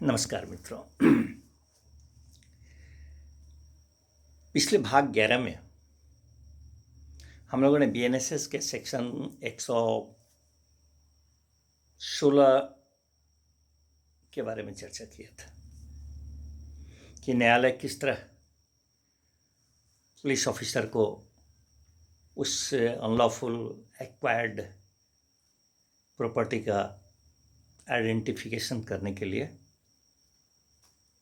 नमस्कार मित्रों। पिछले भाग 11 में हम लोगों ने बीएनएसएस के सेक्शन 116 के बारे में चर्चा किया था कि न्यायालय किस तरह पुलिस ऑफिसर को उस अनलॉफुल एक्वायर्ड प्रॉपर्टी का आइडेंटिफिकेशन करने के लिए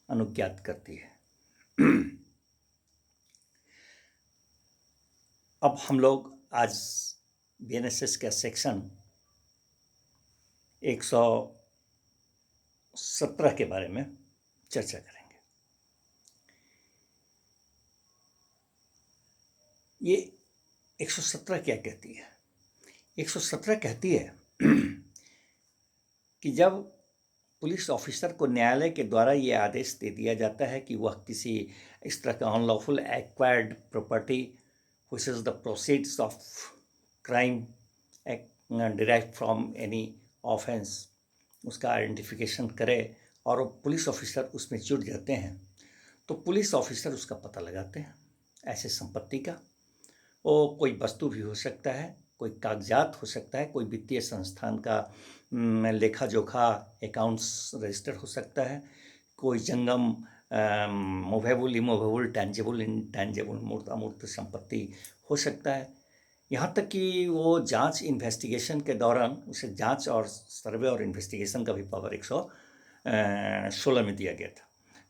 अनुज्ञात करती है। अब हम लोग आज बीएनएसएस का सेक्शन 117 के बारे में चर्चा करेंगे। ये 117 क्या कहती है? 117 कहती है कि जब पुलिस ऑफिसर को न्यायालय के द्वारा ये आदेश दे दिया जाता है कि वह किसी इस तरह का unlawful acquired property which is the proceeds of crime derived from any offense, उसका आइडेंटिफिकेशन करे और वो पुलिस ऑफिसर उसमें जुट जाते हैं तो पुलिस ऑफिसर उसका पता लगाते हैं। ऐसे संपत्ति का वो कोई वस्तु भी हो सकता है, कोई कागजात हो सकता है, कोई वित्तीय संस्थान का लेखा जोखा अकाउंट्स रजिस्टर हो सकता है, कोई जंगम मूवेबल इमूवेबल टेंजिबल इनटेंजिबल मूर्त अमूर्त संपत्ति हो सकता है। यहाँ तक कि वो जांच इन्वेस्टिगेशन के दौरान उसे जांच और सर्वे और इन्वेस्टिगेशन का भी पावर 116 में दिया गया था।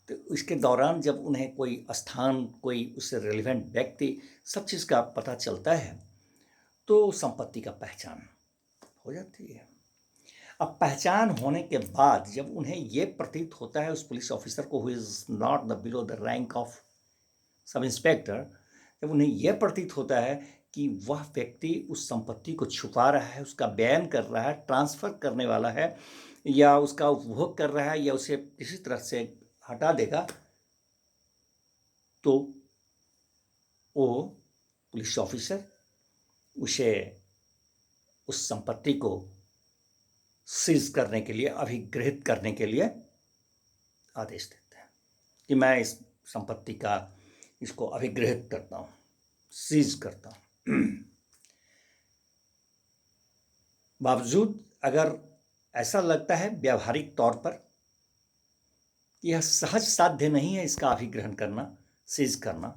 तो इसके दौरान जब उन्हें कोई स्थान, कोई उससे रेलिवेंट व्यक्ति, सब चीज़ का पता चलता है तो संपत्ति का पहचान हो जाती है। अब पहचान होने के बाद जब उन्हें ये प्रतीत होता है, उस पुलिस ऑफिसर को, who is not the below the rank of sub inspector, जब उन्हें यह प्रतीत होता है कि वह व्यक्ति उस संपत्ति को छुपा रहा है, उसका बयान कर रहा है, ट्रांसफ़र करने वाला है या उसका उपभोग कर रहा है या उसे किसी तरह से हटा देगा, तो वो पुलिस ऑफिसर उसे उस संपत्ति को सीज करने के लिए, अभिगृहित करने के लिए आदेश देते हैं कि मैं इस संपत्ति का इसको अभिगृहित करता हूँ, सीज करता हूँ। बावजूद अगर ऐसा लगता है व्यावहारिक तौर पर कि यह सहज साध्य नहीं है इसका अभिग्रहण करना, सीज करना,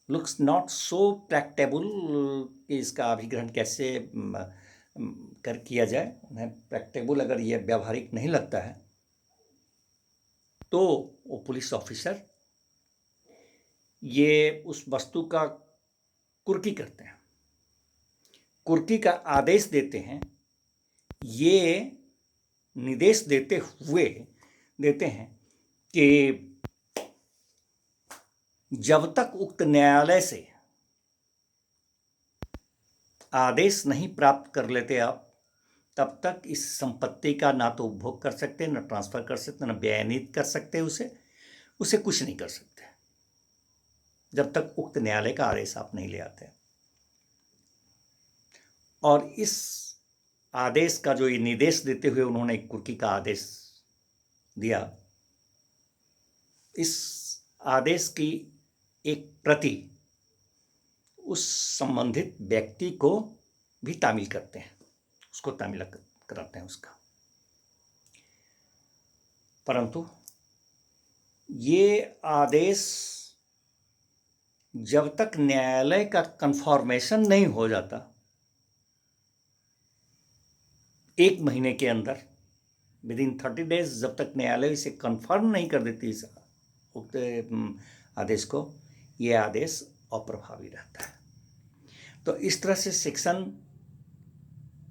लुक्स नॉट सो प्रैक्टेबल कि इसका अभिग्रहण कैसे कर किया जाए, उन्हें प्रैक्टेबल अगर यह व्यावहारिक नहीं लगता है तो वो पुलिस ऑफिसर ये उस वस्तु का कुर्की करते हैं, कुर्की का आदेश देते हैं। ये निर्देश देते हैं कि जब तक उक्त न्यायालय से आदेश नहीं प्राप्त कर लेते आप, तब तक इस संपत्ति का ना तो उपभोग कर सकते, ना ट्रांसफ़र कर सकते, ना बयानित कर सकते, उसे कुछ नहीं कर सकते जब तक उक्त न्यायालय का आदेश आप नहीं ले आते। और इस आदेश का जो ये निर्देश देते हुए उन्होंने एक कुर्की का आदेश दिया, इस आदेश की एक प्रति उस संबंधित व्यक्ति को भी तामील करते हैं, उसको तामील कराते हैं उसका। परंतु ये आदेश जब तक न्यायालय का कन्फर्मेशन नहीं हो जाता, 1 महीने के अंदर, विदिन 30 डेज, जब तक न्यायालय इसे कन्फर्म नहीं कर देती इस उक्त आदेश को, ये आदेश अप्रभावी रहता है। तो इस तरह से सेक्शन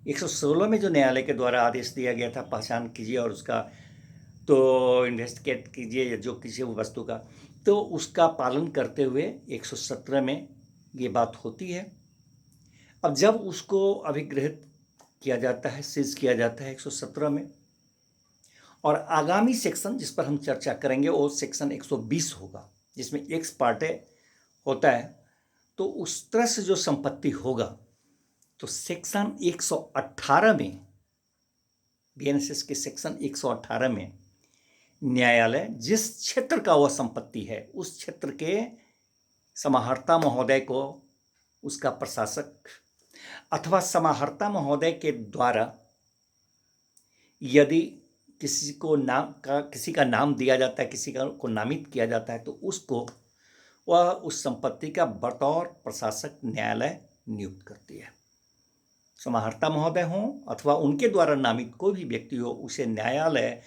116 में जो न्यायालय के द्वारा आदेश दिया गया था, पहचान कीजिए और उसका तो इन्वेस्टिगेट कीजिए जो किसी वस्तु का, तो उसका पालन करते हुए 117 में ये बात होती है। अब जब उसको अभिगृहित किया जाता है, सीज किया जाता है 117 में, और आगामी सेक्शन जिस पर हम चर्चा करेंगे वो सेक्शन 120 होगा, जिसमें एक्स पार्टे होता है। तो उस तरह से जो संपत्ति होगा, तो सेक्शन 118 में बीएनएसएस के सेक्शन 118 में न्यायालय जिस क्षेत्र का वह संपत्ति है उस क्षेत्र के समाहर्ता महोदय को उसका प्रशासक अथवा समाहर्ता महोदय के द्वारा यदि किसी का नाम दिया जाता है, किसी को नामित किया जाता है, तो उसको वह उस संपत्ति का बतौर प्रशासक न्यायालय नियुक्त करती है। समाहर्ता महोदय हों अथवा उनके द्वारा नामित कोई भी व्यक्ति हो, उसे न्यायालय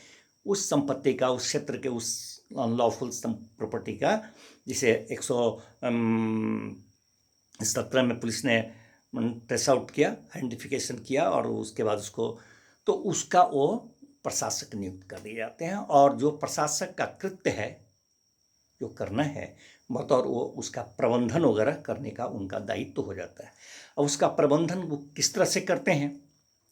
उस संपत्ति का, उस क्षेत्र के, उस अनलॉफुल प्रॉपर्टी का, जिसे 117 में पुलिस ने ट्रेस आउट किया, आइडेंटिफिकेशन किया और उसके बाद तो उसका वो प्रशासक नियुक्त कर दिए जाते हैं। और जो प्रशासक का कृत्य है, जो करना है, बतौर वो उसका प्रबंधन वगैरह करने का उनका दायित्व हो जाता है। अब उसका प्रबंधन वो किस तरह से करते हैं,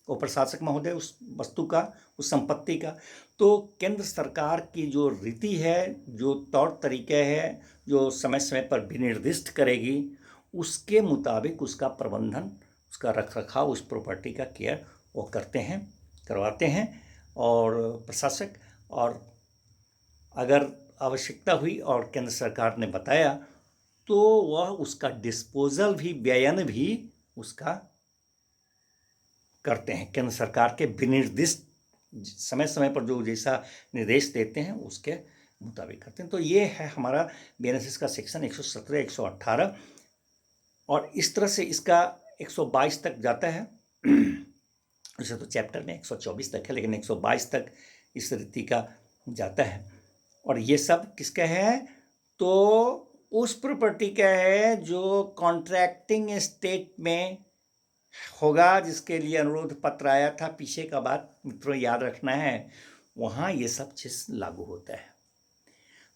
वो प्रशासक महोदय उस वस्तु का, उस संपत्ति का, तो केंद्र सरकार की जो रीति है, जो तौर तरीके है, जो समय समय पर विनिर्दिष्ट करेगी, उसके मुताबिक उसका प्रबंधन, उसका रखरखाव, उस प्रॉपर्टी का केयर वो करवाते हैं और प्रशासक। और अगर आवश्यकता हुई और केंद्र सरकार ने बताया तो वह उसका डिस्पोजल भी, व्ययन भी उसका करते हैं। केंद्र सरकार के विनिर्दिष्ट समय समय पर जो जैसा निर्देश देते हैं उसके मुताबिक करते हैं। तो ये है हमारा बीएनएसएस का सेक्शन 117, 118 और इस तरह से इसका 122 तक जाता है। वैसे तो चैप्टर में 124 तक है, लेकिन 122 तक इस रीति का जाता है। और ये सब किसका है, तो उस प्रॉपर्टी का है जो कॉन्ट्रैक्टिंग स्टेट में होगा, जिसके लिए अनुरोध पत्र आया था। पीछे का बात मित्रों याद रखना है, वहाँ ये सब चीज़ लागू होता है।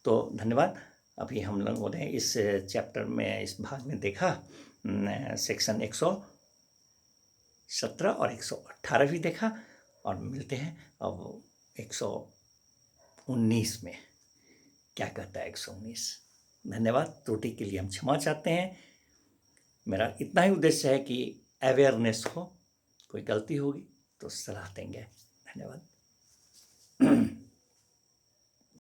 तो धन्यवाद। अभी हम लोगों ने इस चैप्टर में, इस भाग में देखा सेक्शन 117 और 118 भी देखा, और मिलते हैं अब 119 में क्या कहता है 119। धन्यवाद। त्रुटि के लिए हम क्षमा चाहते हैं। मेरा इतना ही उद्देश्य है कि अवेयरनेस हो, कोई गलती होगी तो सलाह देंगे। धन्यवाद।